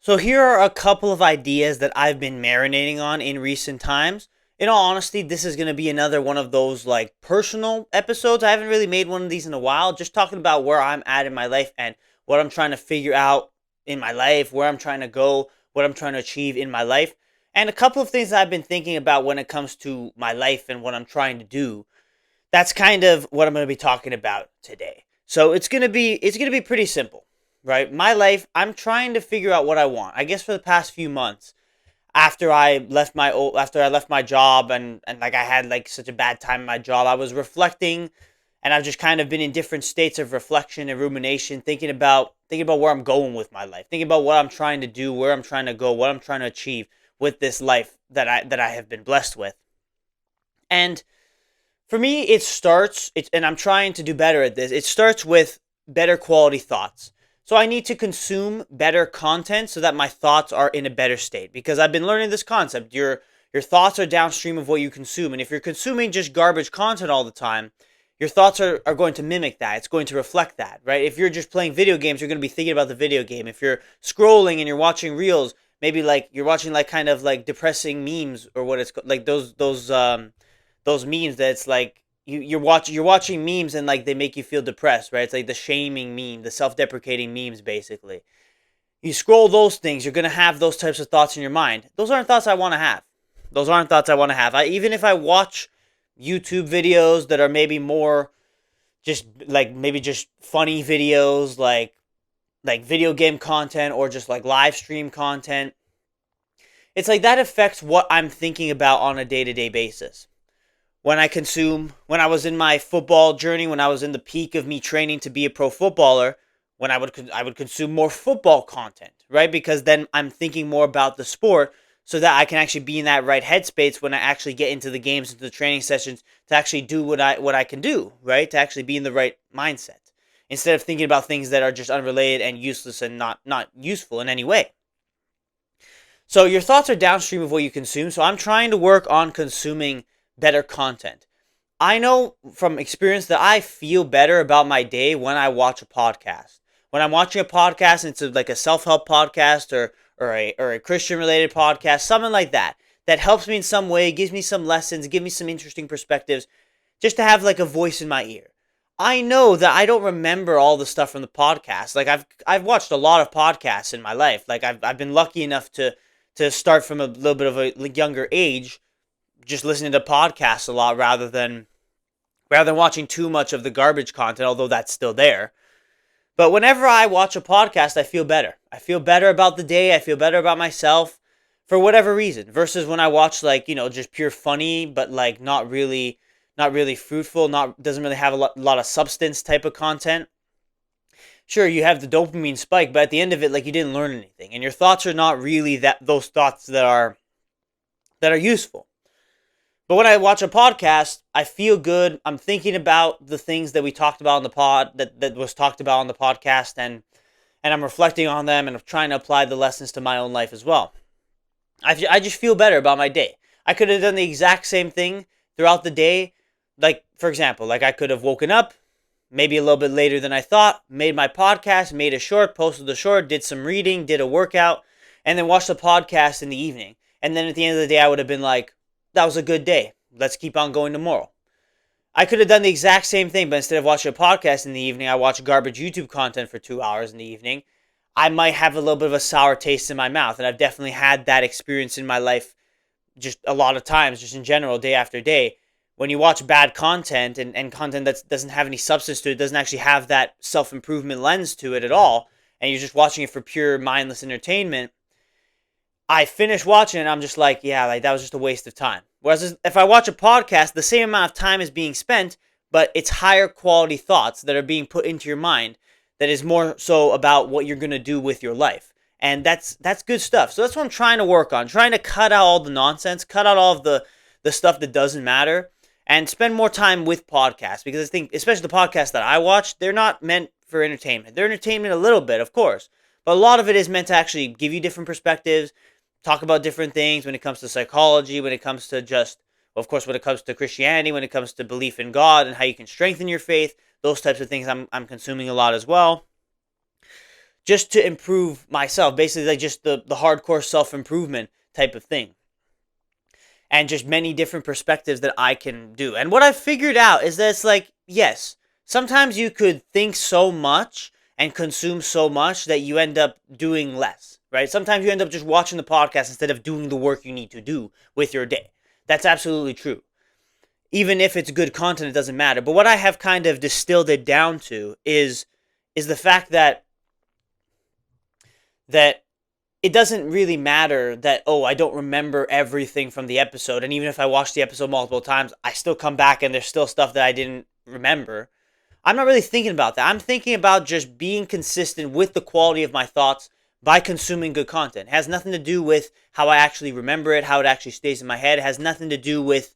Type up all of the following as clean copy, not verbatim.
So here are a couple of ideas that I've been marinating on in recent times. In all honesty, this is going to be another one of those like personal episodes. I haven't really made one of these in a while, just talking about where I'm at in my life and what I'm trying to figure out in my life, where I'm trying to go, what I'm trying to achieve in my life, and a couple of things that I've been thinking about when it comes to my life and what I'm trying to do. That's kind of what I'm going to be talking about today. So it's going to be pretty simple, right? My life, I'm trying to figure out what I want. I guess for the past few months after I left my job and like I had like such a bad time in my job, I was reflecting and I've just kind of been in different states of reflection and rumination, thinking about where I'm going with my life, thinking about what I'm trying to do, where I'm trying to go, what I'm trying to achieve with this life that I have been blessed with. And for me, and I'm trying to do better at this. It starts with better quality thoughts. So I need to consume better content so that my thoughts are in a better state. Because I've been learning this concept. Your thoughts are downstream of what you consume. And if you're consuming just garbage content all the time, your thoughts are going to mimic that. It's going to reflect that, right? If you're just playing video games, you're going to be thinking about the video game. If you're scrolling and you're watching reels, maybe like you're watching like kind of like depressing memes or what it's like those memes that it's like you're watching memes and like they make you feel depressed, right? It's like the shaming meme, the self-deprecating memes basically. You scroll those things, you're going to have those types of thoughts in your mind. Those aren't thoughts I want to have. Those aren't thoughts I want to have. Even if I watch YouTube videos that are maybe more just like maybe just funny videos like video game content or just like live stream content, it's like that affects what I'm thinking about on a day-to-day basis. When I was in my football journey, when I was in the peak of me training to be a pro footballer, when I would consume more football content, right? Because then I'm thinking more about the sport so that I can actually be in that right headspace when I actually get into the games, into the training sessions to actually do what I can do, right? To actually be in the right mindset instead of thinking about things that are just unrelated and useless and not useful in any way. So your thoughts are downstream of what you consume. So I'm trying to work on consuming better content. I know from experience that I feel better about my day when I watch a podcast. When I'm watching a podcast and it's like a self-help podcast or a Christian related podcast, something like that, that helps me in some way, gives me some lessons, gives me some interesting perspectives, just to have like a voice in my ear. I know that I don't remember all the stuff from the podcast. Like I've watched a lot of podcasts in my life. Like I've been lucky enough to start from a little bit of a younger age, just listening to podcasts a lot rather than watching too much of the garbage content, although that's still there. But whenever I watch a podcast, I feel better. I feel better about the day. I feel better about myself for whatever reason versus when I watch like, just pure funny, but like not really fruitful, not doesn't really have a lot of substance type of content. Sure, you have the dopamine spike, but at the end of it, like you didn't learn anything. And your thoughts are not really those thoughts that are useful. But when I watch a podcast, I feel good. I'm thinking about the things that we talked about on the pod that was talked about on the podcast and I'm reflecting on them and I'm trying to apply the lessons to my own life as well. I just feel better about my day. I could have done the exact same thing throughout the day. Like, for example, like I could have woken up maybe a little bit later than I thought, made my podcast, made a short, posted the short, did some reading, did a workout, and then watched the podcast in the evening. And then at the end of the day, I would have been like, that was a good day. Let's keep on going tomorrow. I could have done the exact same thing, but instead of watching a podcast in the evening, I watch garbage YouTube content for 2 hours in the evening. I might have a little bit of a sour taste in my mouth. And I've definitely had that experience in my life just a lot of times, just in general, day after day. When you watch bad content and content that doesn't have any substance to it, doesn't actually have that self-improvement lens to it at all, and you're just watching it for pure mindless entertainment, I finish watching it and I'm just like, yeah, like that was just a waste of time. Whereas if I watch a podcast, the same amount of time is being spent, but it's higher quality thoughts that are being put into your mind that is more so about what you're going to do with your life. And that's good stuff. So that's what I'm trying to work on, trying to cut out all the nonsense, cut out all of the stuff that doesn't matter, and spend more time with podcasts. Because I think, especially the podcasts that I watch, they're not meant for entertainment. They're entertainment a little bit, of course, but a lot of it is meant to actually give you different perspectives, talk about different things when it comes to psychology, when it comes to just, well, of course, when it comes to Christianity, when it comes to belief in God and how you can strengthen your faith, those types of things I'm consuming a lot as well. just to improve myself, basically like just the hardcore self-improvement type of thing. And just many different perspectives that I can do. And what I've figured out is that it's like, yes, sometimes you could think so much and consume so much that you end up doing less, right? Sometimes you end up just watching the podcast instead of doing the work you need to do with your day. That's absolutely true. Even if it's good content, it doesn't matter. But what I have kind of distilled it down to is the fact that it doesn't really matter that, oh, I don't remember everything from the episode. And even if I watch the episode multiple times, I still come back and there's still stuff that I didn't remember. I'm not really thinking about that. I'm thinking about just being consistent with the quality of my thoughts by consuming good content. It has nothing to do with how I actually remember it, how it actually stays in my head. It has nothing to do with,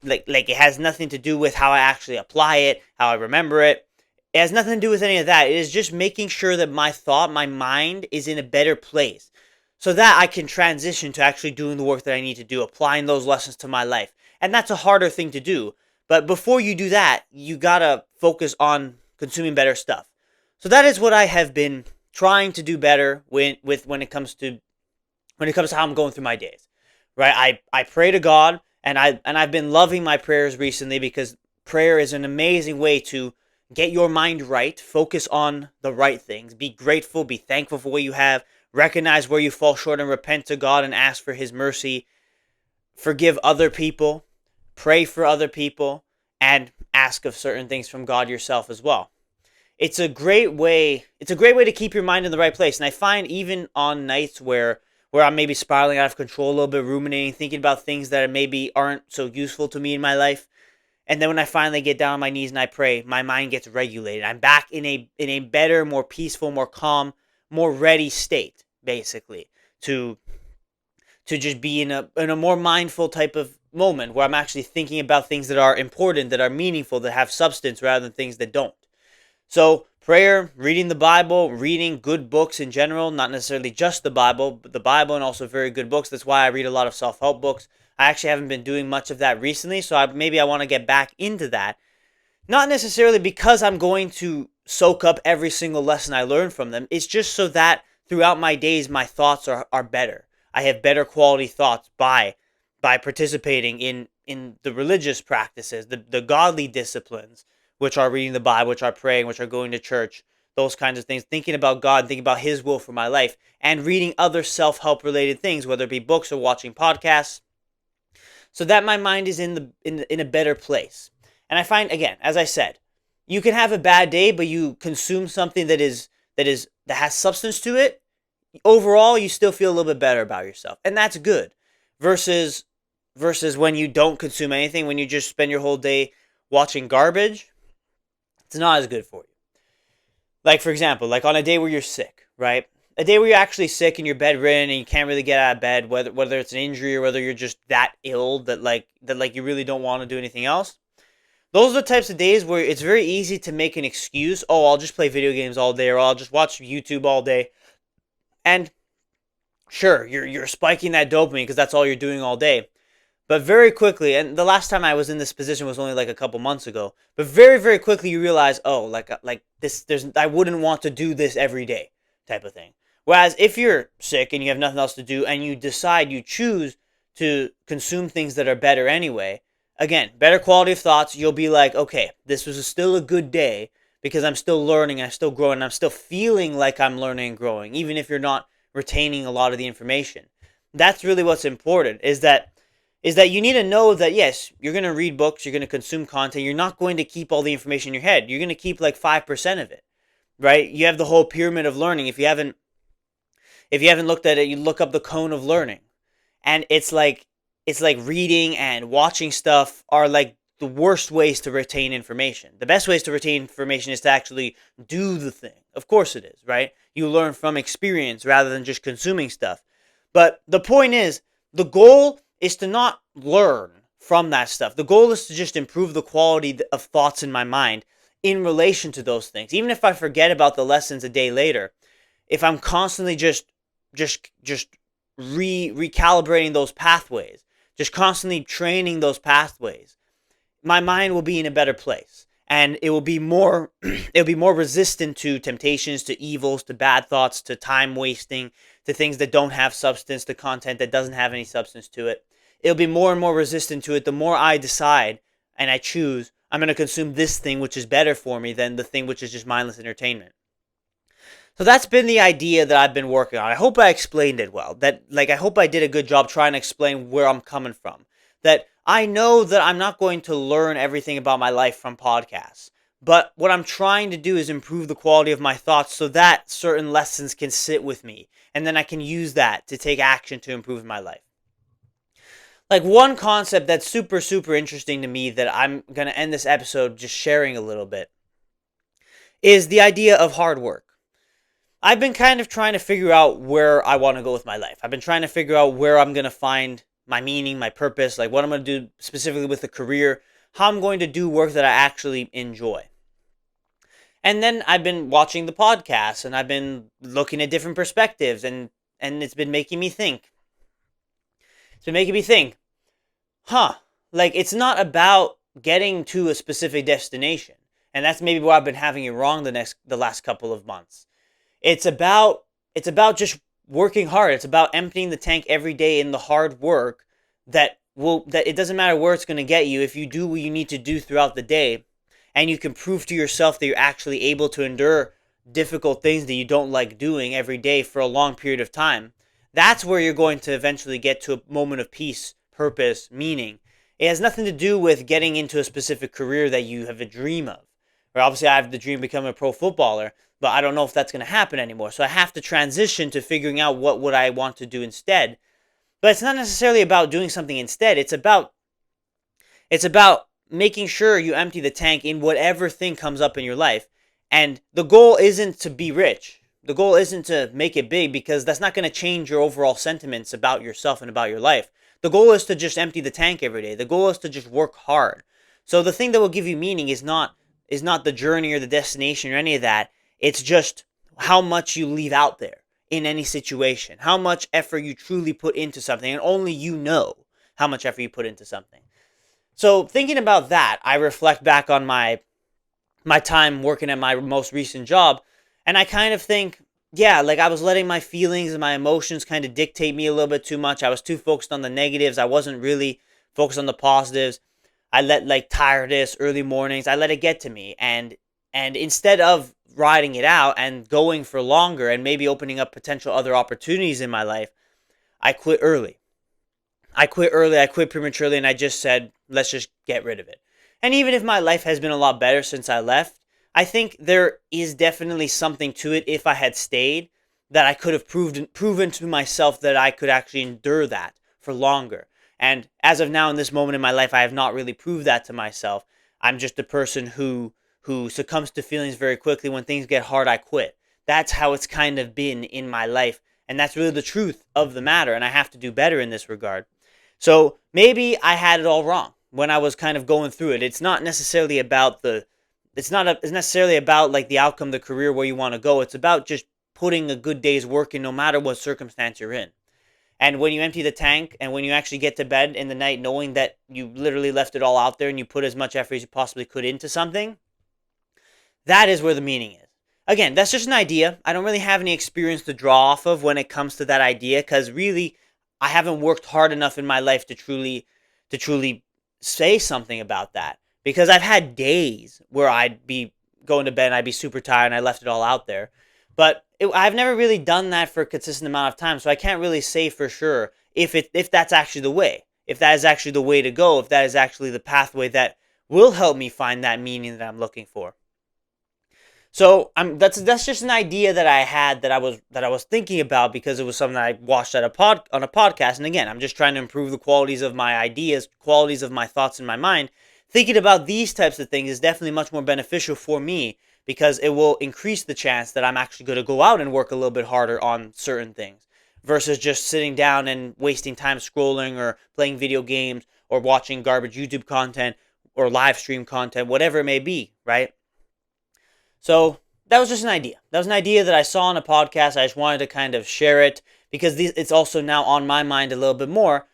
like it has nothing to do with how I actually apply it, how I remember it. It has nothing to do with any of that. It is just making sure that my thought, my mind is in a better place so that I can transition to actually doing the work that I need to do, applying those lessons to my life. And that's a harder thing to do. But before you do that, you gotta focus on consuming better stuff. So that is what I have been trying to do better when it comes to how I'm going through my days. Right? I pray to God, and I've been loving my prayers recently because prayer is an amazing way to get your mind right, focus on the right things, be grateful, be thankful for what you have, recognize where you fall short and repent to God and ask for his mercy, forgive other people, pray for other people, and ask of certain things from God yourself as well. It's a great way to keep your mind in the right place. And I find even on nights where I'm maybe spiraling out of control a little bit, ruminating, thinking about things that maybe aren't so useful to me in my life, and then when I finally get down on my knees and I pray, my mind gets regulated. I'm back in a better, more peaceful, more calm, more ready state, basically, to just be in a more mindful type of moment where I'm actually thinking about things that are important, that are meaningful, that have substance rather than things that don't. So prayer, reading the Bible, reading good books in general, not necessarily just the Bible, but the Bible and also very good books. That's why I read a lot of self-help books. I actually haven't been doing much of that recently, so maybe I want to get back into that. Not necessarily because I'm going to soak up every single lesson I learn from them. It's just so that throughout my days, my thoughts are better. I have better quality thoughts by participating in the religious practices, the godly disciplines, which are reading the Bible, which are praying, which are going to church, those kinds of things, thinking about God, thinking about his will for my life, and reading other self-help related things, whether it be books or watching podcasts, so that my mind is in a better place. And I find, again, as I said, you can have a bad day, but you consume something that has substance to it. Overall, you still feel a little bit better about yourself, and that's good. Versus when you don't consume anything, when you just spend your whole day watching garbage, it's not as good for you. Like, for example, like on a day where you're sick, right? A day where you're actually sick and you're bedridden and you can't really get out of bed, whether it's an injury or whether you're just that ill that you really don't want to do anything else. Those are the types of days where it's very easy to make an excuse. Oh, I'll just play video games all day, or I'll just watch YouTube all day. And sure, you're spiking that dopamine because that's all you're doing all day. But very quickly, and the last time I was in this position was only like a couple months ago, but very, very quickly you realize, oh, like this, I wouldn't want to do this every day type of thing. Whereas if you're sick and you have nothing else to do and you choose to consume things that are better anyway, again, better quality of thoughts, you'll be like, okay, this was still a good day because I'm still learning, I'm still growing, I'm still feeling like I'm learning and growing, even if you're not retaining a lot of the information. That's really what's important, is that you need to know that, yes, you're going to read books, you're going to consume content, you're not going to keep all the information in your head. You're going to keep like 5% of it, right? You have the whole pyramid of learning. If you haven't looked at it, you look up the cone of learning. And it's like reading and watching stuff are like the worst ways to retain information. The best ways to retain information is to actually do the thing. Of course it is, right? You learn from experience rather than just consuming stuff. But the point is, the goal is to not learn from that stuff. The goal is to just improve the quality of thoughts in my mind in relation to those things. Even if I forget about the lessons a day later, if I'm constantly just recalibrating those pathways, just constantly training those pathways, my mind will be in a better place. and it will be more it'll be more resistant to temptations, to evils, to bad thoughts, to time wasting, to things that don't have substance, to content that doesn't have any substance to it. It'll be more and more resistant to it the more I decide and I choose I'm going to consume this thing which is better for me than the thing which is just mindless entertainment. So that's been the idea that I've been working on. I hope I explained it well. I hope I did a good job trying to explain where I'm coming from. That I know that I'm not going to learn everything about my life from podcasts. But what I'm trying to do is improve the quality of my thoughts so that certain lessons can sit with me. And then I can use that to take action to improve my life. Like one concept that's super, super interesting to me that I'm going to end this episode just sharing a little bit is the idea of hard work. I've been kind of trying to figure out where I want to go with my life. I've been trying to figure out where I'm going to find my meaning, my purpose, like what I'm going to do specifically with a career, how I'm going to do work that I actually enjoy. And then I've been watching the podcasts and I've been looking at different perspectives and it's been making me think. It's been making me think, like it's not about getting to a specific destination. And that's maybe why I've been having it wrong the last couple of months. It's about just working hard. It's about emptying the tank every day in the hard work that it doesn't matter where it's going to get you if you do what you need to do throughout the day and you can prove to yourself that you're actually able to endure difficult things that you don't like doing every day for a long period of time. That's where you're going to eventually get to a moment of peace, purpose, meaning. It has nothing to do with getting into a specific career that you have a dream of. Or obviously I have the dream of becoming a pro footballer, but I don't know if that's going to happen anymore. So I have to transition to figuring out what would I want to do instead. But it's not necessarily about doing something instead. It's about making sure you empty the tank in whatever thing comes up in your life. And the goal isn't to be rich. The goal isn't to make it big because that's not going to change your overall sentiments about yourself and about your life. The goal is to just empty the tank every day. The goal is to just work hard. So the thing that will give you meaning is not the journey or the destination or any of that. It's just how much you leave out there in any situation, how much effort you truly put into something, and only you know how much effort you put into something. So thinking about that, I reflect back on my time working at my most recent job, and I kind of think, yeah, like I was letting my feelings and my emotions kind of dictate me a little bit too much. I was too focused on the negatives. I wasn't really focused on the positives. I let like tiredness, early mornings, I let it get to me, and instead of riding it out and going for longer and maybe opening up potential other opportunities in my life, I quit early. I quit prematurely, and I just said, let's just get rid of it. And even if my life has been a lot better since I left, I think there is definitely something to it if I had stayed, that I could have proven to myself that I could actually endure that for longer. And as of now, in this moment in my life, I have not really proved that to myself. I'm just a person who succumbs to feelings very quickly. When things get hard, I quit. That's how it's kind of been in my life. And that's really the truth of the matter. And I have to do better in this regard. So maybe I had it all wrong when I was kind of going through it. It's not necessarily about it's necessarily about like the outcome, the career where you want to go. It's about just putting a good day's work in no matter what circumstance you're in. And when you empty the tank and when you actually get to bed in the night knowing that you literally left it all out there and you put as much effort as you possibly could into something, that is where the meaning is. Again, that's just an idea. I don't really have any experience to draw off of when it comes to that idea because really I haven't worked hard enough in my life to truly say something about that. Because I've had days where I'd be going to bed and I'd be super tired and I left it all out there. But I've never really done that for a consistent amount of time, so I can't really say for sure if that's actually the way. If that is actually the way to go, if that is actually the pathway that will help me find that meaning that I'm looking for. So that's just an idea that I had that I was thinking about because it was something that I watched on a podcast. And again, I'm just trying to improve the qualities of my ideas, qualities of my thoughts in my mind. Thinking about these types of things is definitely much more beneficial for me because it will increase the chance that I'm actually going to go out and work a little bit harder on certain things versus just sitting down and wasting time scrolling or playing video games or watching garbage YouTube content or live stream content, whatever it may be, right? So that was just an idea. That was an idea that I saw on a podcast. I just wanted to kind of share it because it's also now on my mind a little bit more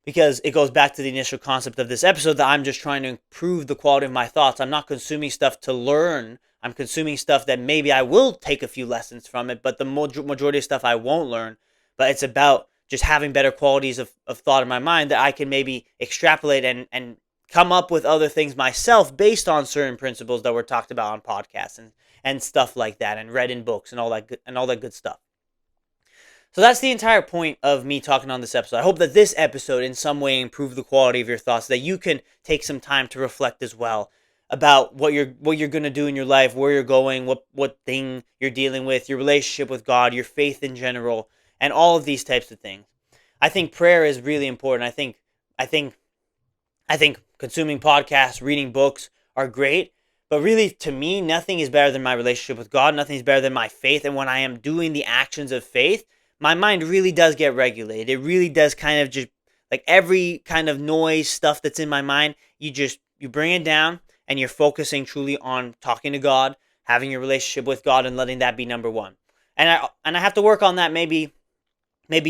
because it goes back to the initial concept of this episode that I'm just trying to improve the quality of my thoughts. I'm not consuming stuff to learn. I'm consuming stuff that maybe I will take a few lessons from it, but the majority of stuff I won't learn. But it's about just having better qualities of thought in my mind that I can maybe extrapolate and come up with other things myself based on certain principles that were talked about on podcasts and stuff like that, and read in books and all that good stuff. So that's the entire point of me talking on this episode. I hope that this episode in some way improved the quality of your thoughts, that you can take some time to reflect as well about what you're going to do in your life, where you're going, what thing you're dealing with, your relationship with God, your faith in general, and all of these types of things. I think prayer is really important. I think consuming podcasts, reading books are great, but really to me nothing is better than my relationship with God, nothing is better than my faith, and when I am doing the actions of faith, my mind really does get regulated. It really does kind of just, like, every kind of noise stuff that's in my mind, you bring it down and you're focusing truly on talking to God, having your relationship with God, and letting that be number one. And I have to work on that, maybe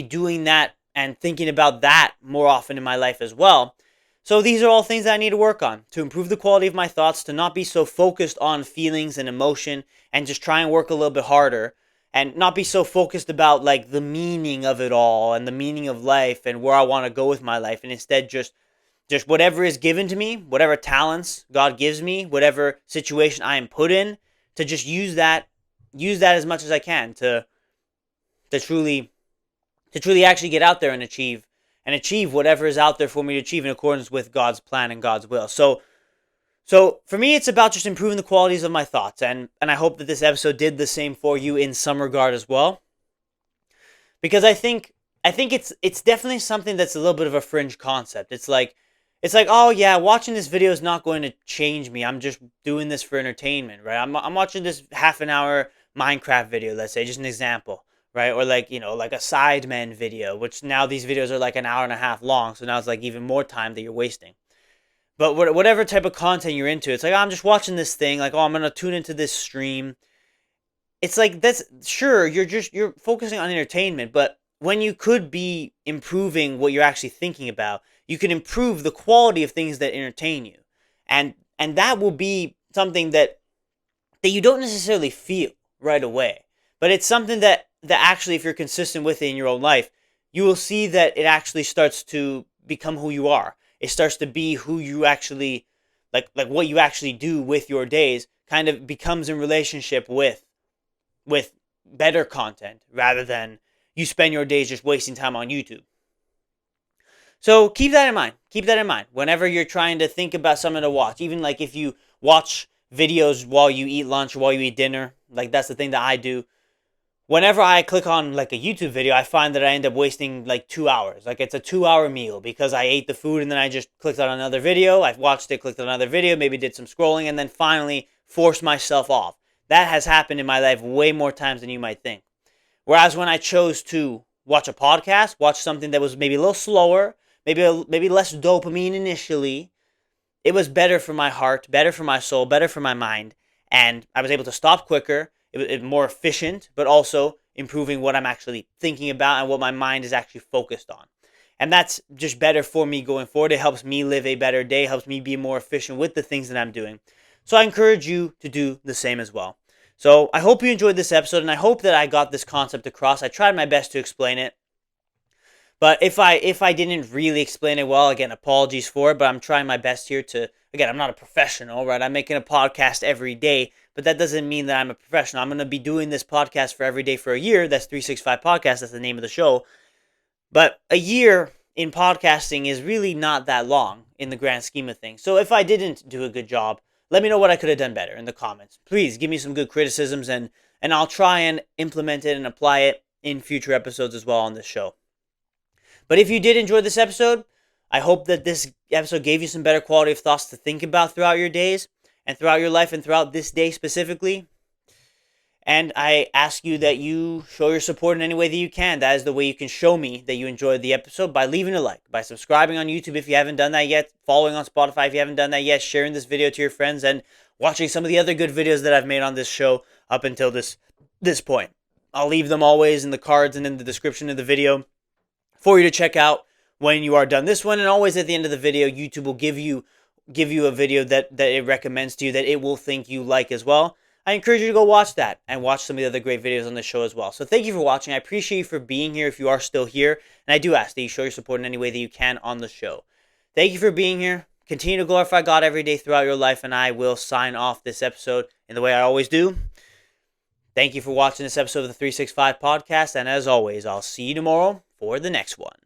doing that and thinking about that more often in my life as well. So these are all things that I need to work on to improve the quality of my thoughts, to not be so focused on feelings and emotion, and just try and work a little bit harder, and not be so focused about like the meaning of it all and the meaning of life and where I want to go with my life, and instead just whatever is given to me, whatever talents God gives me, whatever situation I am put in, to just use that as much as I can to truly actually get out there and achieve whatever is out there for me to achieve in accordance with God's plan and God's will. So for me, it's about just improving the qualities of my thoughts, and I hope that this episode did the same for you in some regard as well, because I think it's definitely something that's a little bit of a fringe concept. It's like, oh yeah, watching this video is not going to change me. I'm just doing this for entertainment, right? I'm watching this half an hour Minecraft video, let's say, just an example, right? Or like, like a Sidemen video, which now these videos are like an hour and a half long, so now it's like even more time that you're wasting. But whatever type of content you're into, it's like, oh, I'm just watching this thing, like, oh, I'm going to tune into this stream. It's like, that's, sure, you're focusing on entertainment, but when you could be improving what you're actually thinking about, you can improve the quality of things that entertain you. And that will be something that you don't necessarily feel right away. But it's something that actually, if you're consistent with it in your own life, you will see that it actually starts to become who you are. It starts to be who you actually, like what you actually do with your days kind of becomes in relationship with better content, rather than you spend your days just wasting time on YouTube. So keep that in mind. Keep that in mind whenever you're trying to think about something to watch. Even like if you watch videos while you eat lunch or while you eat dinner, like that's the thing that I do. Whenever I click on like a YouTube video, I find that I end up wasting like 2 hours. Like it's a 2-hour meal because I ate the food and then I just clicked on another video. I've watched it, clicked on another video, maybe did some scrolling, and then finally forced myself off. That has happened in my life way more times than you might think. Whereas when I chose to watch a podcast, watch something that was maybe a little slower, maybe less dopamine initially, it was better for my heart, better for my soul, better for my mind, and I was able to stop quicker. It was more efficient, but also improving what I'm actually thinking about and what my mind is actually focused on. And that's just better for me going forward. It helps me live a better day, helps me be more efficient with the things that I'm doing. So I encourage you to do the same as well. So I hope you enjoyed this episode, and I hope that I got this concept across. I tried my best to explain it. But if I didn't really explain it well, again, apologies for it, but I'm trying my best here to, again, I'm not a professional, right? I'm making a podcast every day, but that doesn't mean that I'm a professional. I'm going to be doing this podcast for every day for a year. That's 365 Podcast. That's the name of the show. But a year in podcasting is really not that long in the grand scheme of things. So if I didn't do a good job, let me know what I could have done better in the comments. Please give me some good criticisms, and I'll try and implement it and apply it in future episodes as well on this show. But if you did enjoy this episode, I hope that this episode gave you some better quality of thoughts to think about throughout your days and throughout your life and throughout this day specifically. And I ask you that you show your support in any way that you can. That is the way you can show me that you enjoyed the episode, by leaving a like, by subscribing on YouTube if you haven't done that yet, following on Spotify if you haven't done that yet, sharing this video to your friends, and watching some of the other good videos that I've made on this show up until this point. I'll leave them always in the cards and in the description of the video for you to check out when you are done this one. And always at the end of the video, YouTube will give you a video that it recommends to you that it will think you like as well. I encourage you to go watch that and watch some of the other great videos on the show as well. So thank you for watching. I appreciate you for being here if you are still here. And I do ask that you show your support in any way that you can on the show. Thank you for being here. Continue to glorify God every day throughout your life. And I will sign off this episode in the way I always do. Thank you for watching this episode of the 365 podcast. And as always, I'll see you tomorrow for the next one.